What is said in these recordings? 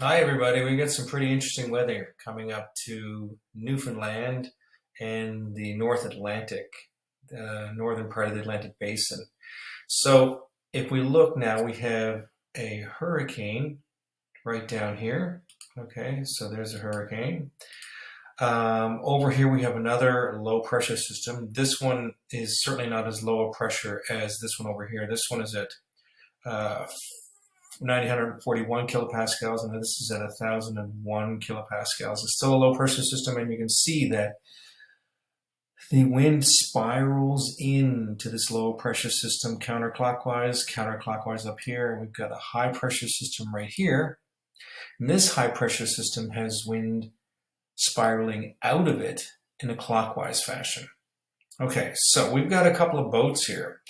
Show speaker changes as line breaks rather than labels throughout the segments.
Hi, everybody. We got some pretty interesting weather coming up to Newfoundland and the North Atlantic, the northern part of the Atlantic Basin. So, if we look now, we have a hurricane right down here. Okay, so there's a hurricane. Over here, we have another low pressure system. This one is certainly not as low a pressure as this one over here. This one is at uh, 941 kilopascals, and this is at 1,001 kilopascals. It's still a low pressure system, and you can see that the wind spirals into this low pressure system counterclockwise up here. And we've got a high pressure system right here. And this high pressure system has wind spiraling out of it in a clockwise fashion. Okay, so we've got a couple of boats here.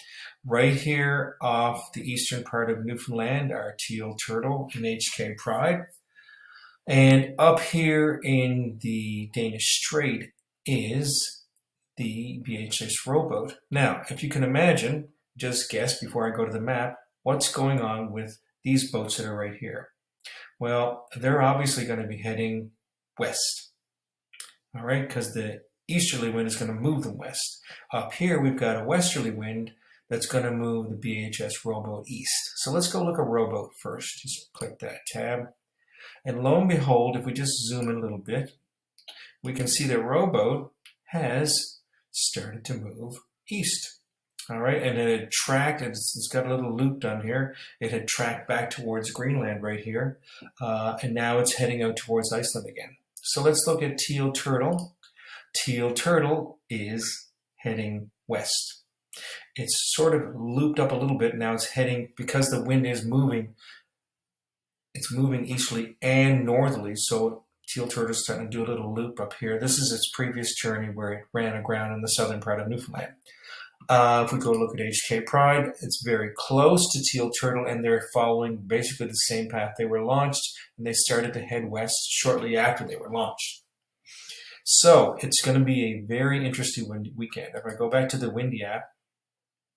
Right here off the eastern part of Newfoundland are Teal Turtle and HK Pride. And up here in the Danish Strait is the BHS Roweboat. Now, if you can imagine, just guess before I go to the map, what's going on with these boats that are right here? Well, they're obviously going to be heading west, all right, because the easterly wind is going to move them west. Up here, we've got a westerly wind that's going to move the BHS Rowboat east. So let's go look at Rowboat first. Just click that tab. And lo and behold, if we just zoom in a little bit, we can see that Rowboat has started to move east. All right, and it had tracked, it's got a little loop done here. It had tracked back towards Greenland right here, and now it's heading out towards Iceland again. So let's look at Teal Turtle. Teal Turtle is heading west. It's sort of looped up a little bit. Now it's heading, because the wind is moving, it's moving easterly and northerly. So Teal Turtle is starting to do a little loop up here. This is its previous journey where it ran aground in the southern part of Newfoundland. If we go look at HK Pride, it's very close to Teal Turtle, and they're following basically the same path. They were launched, and they started to head west shortly after they were launched. So it's going to be a very interesting weekend. If I go back to the Windy app,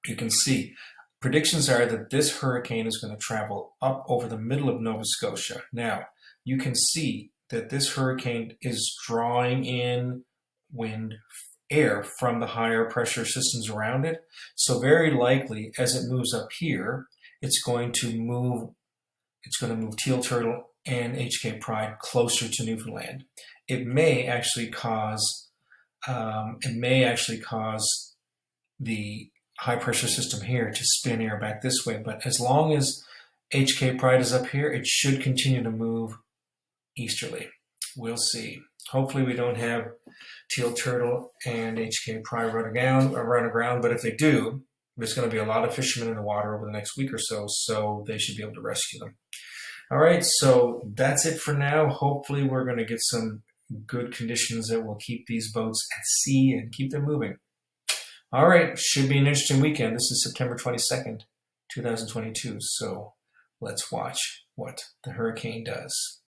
you can see predictions are that this hurricane is going to travel up over the middle of Nova Scotia. Now, you can see that this hurricane is drawing in air from the higher pressure systems around it. So very likely, as it moves up here, it's going to move Teal Turtle and HK Pride closer to Newfoundland. It may actually cause the high pressure system here to spin air back this way. But as long as HK Pride is up here, it should continue to move easterly. We'll see. Hopefully we don't have Teal Turtle and HK Pride run aground, but if they do, there's going to be a lot of fishermen in the water over the next week or so, so they should be able to rescue them. All right, so that's it for now. Hopefully we're going to get some good conditions that will keep these boats at sea and keep them moving. All right, should be an interesting weekend. This is September 22nd, 2022, so let's watch what the hurricane does.